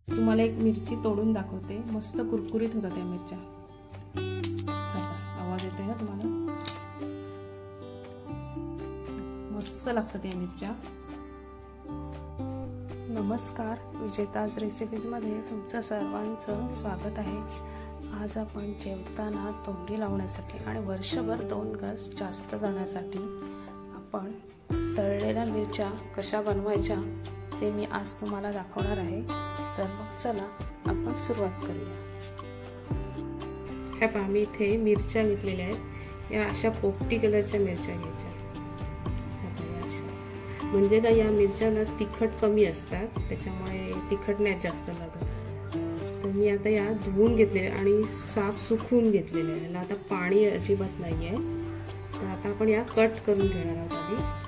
तुम्हाला एक मिरची तोडून दाखवते, मस्त कुरकुरीत होतात त्या मिरच्या। आवाज येतोय ना तुम्हाला, मस्त लागतात या मिरच्या। नमस्कार, विजेताज रेसिपीज मध्ये तुमचं सर्वांचं स्वागत आहे। आज आपण जेवताना तोंडी लावण्यासाठी आणि वर्षभर 2 घास जास्त जाण्यासाठी आपण तळलेल्या मिरच्या कशा बनवायच्या ते मी आज तुम्हाला दाखवणार आहे। तर मग चला आपण सुरुवात करूया। हे पहा, मी इथे मिरच्या घेतलेल्या आहेत। या अशा पोपटी कलरच्या मिरच्या घ्यायच्या, म्हणजे ना या मिरच्या तिखट कमी असतात, त्याच्यामुळे तिखट नाही जास्त लागत। तर मी आता या धुवून घेतलेल्या आणि साफ सुकवून घेतलेल्या आहे। आता पाणी अजिबात नाही आहे। तर आता आपण या कट करून घेणार आहोत आधी।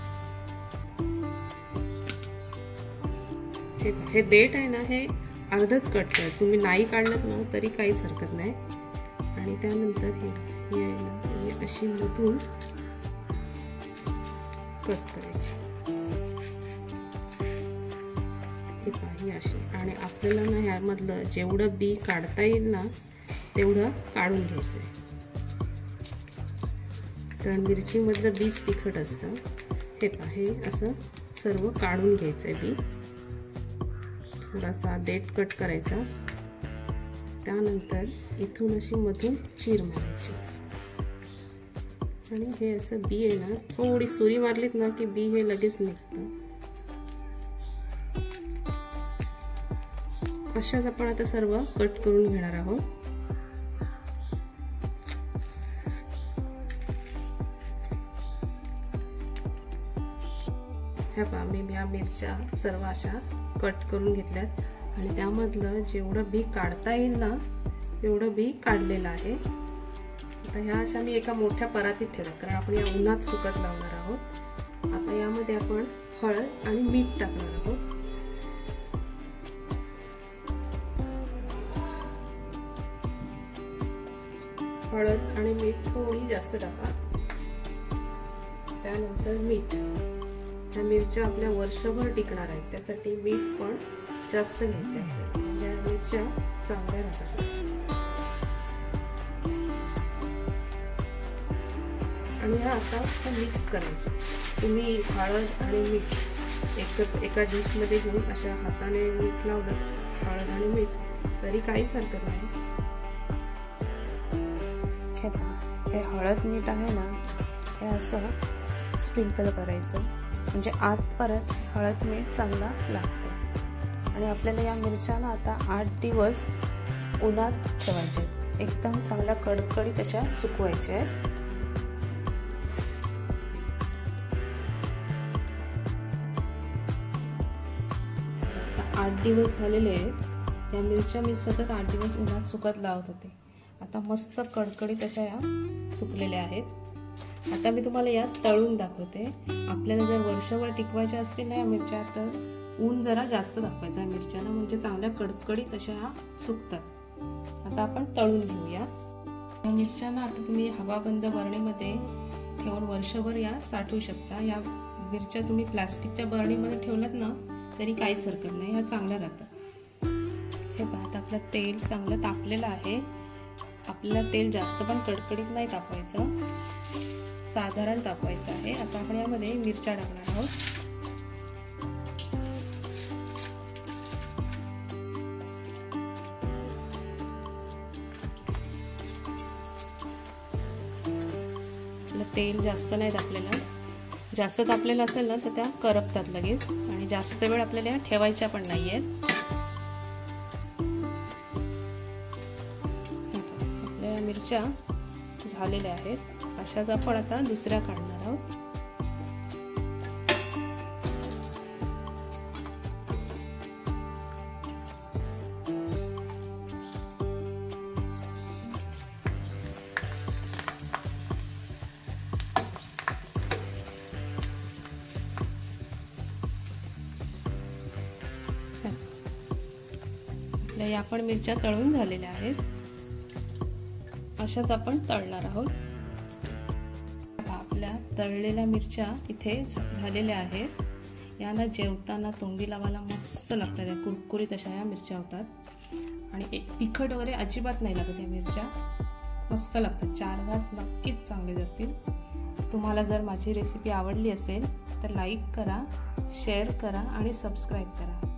हे देठ आहे ना, हे अर्धच कट करा, तुम्ही नाही काढलं ना तरी काहीच हरकत नाही। आणि त्यानंतर हे आहे ना, अशी मधून कट करायची, हे पाहिजे अशी। आणि आपल्याला ना ह्यामधलं जेवढं बी काढता येईल ना तेवढं काढून घ्यायचं आहे, कारण मिरची मधलं बीच तिखट असतं। हे पहा, हे असं सर्व काढून घ्यायचं आहे बी। थोडासा देठ कट करायचा, त्यानंतर इथून अशी मधून चीर मारायची आणि हे असं बी आहे ना, थोडी सुरी मारलीत ना की बी हे लगेच निघतं। अशाच आपण आता सर्व कट करून घेणार आहोत। ह्या पहा, मी या मिरच्या सर्व अशा कट करून घेतल्यात आणि त्यामधलं जेवढं बी काढता येईल ना तेवढं बी काढलेलं आहे। आता ह्या अशा मी एका मोठ्या परातीत ठेवल्या, कारण आपण या उन्हात सुकत लावणार आहोत। आता यामध्ये आपण हळद आणि मीठ टाकणार आहोत। हळद आणि मीठ थोडी जास्त टाका, त्यानंतर मीठ। ह्या मिरच्या आपल्या वर्षभर टिकणार आहेत, त्यासाठी मीठ पण जास्त घ्यायचे आहे, म्हणजे ह्या मिरच्या चांगल्या राहतात। आणि ह्या आता मिक्स करायचे। तुम्ही हळद आणि मीठ एका डिश मध्ये घेऊन अशा हाताने मीठ लावलं, हळद आणि मीठ, तरी काहीच हरकत नाही। हे हळद मीठ आहे ना, हे असं स्प्रिंकल करायचं, म्हणजे आतपर्यंत हळद मीठ चांगला लागतं। आणि आपल्याला या मिरच्या ना आता 8 दिवस उन्हात ठेवायचे, एकदम चांगल्या कडकडीत अशा सुकवायच्या आहेत। 8 दिवस झालेले आहेत। या मिरच्या मी सतत 8 दिवस उन्हात सुकत लावत होते। आता मस्त कडकडीत अशा या सुकलेल्या आहेत। आता मी तुम्हाला या तळून दाखवते। आपल्याला जर वर्षभर टिकवायच्या असतील ना या मिरच्या, तर ऊन जरा जास्त दाखवायचं या मिरच्यांना, म्हणजे चांगल्या कडकडीत अशा ह्या सुकतात। आता आपण तळून घेऊया या मिरच्यांना। आता तुम्ही हवाबंद बरणीमध्ये ठेवून वर्षभर या साठवू शकता। या मिरच्या तुम्ही प्लास्टिकच्या बरणीमध्ये ठेवल्यात ना तरी काहीच हरकत नाही, ह्या चांगल्या राहतात। हे पहा, आपलं तेल चांगलं तापलेलं आहे। आपल्याला तेल जास्त पण कडकडीत नाही तापवायचं, साधारण तापवायचं आहे। आता आपण यामध्ये मिरच्या टाकणार आहोत। आपलं तेल जास्त नाही तापलेलं, जास्त तापलेलं असेल ना तर त्या करपतात लगेच, आणि जास्त वेळ आपल्याला ठेवायच्या पण नाहीयेत। आपल्या मिरच्या झालेल्या आहेत, अशाच आपण आता दुसऱ्या काढणार आहोत। या पण मिरच्या तळून झालेल्या आहेत, अशाच आपण तळणार आहोत। आपल्या तळलेल्या मिरच्या इथे झालेल्या आहेत। या ना जेवताना तोंडी लावायला मस्त लागतात. या कुरकुरीत अशा या मिरच्या होतात आणि तिखट वगैरे अजिबात नाही लागत. या मिरच्या मस्त लागतात. 4 घास नक्कीच चांगले जातील. तुम्हाला जर माझी रेसिपी आवडली असेल तर लाईक करा, शेअर करा आणि सबस्क्राईब करा.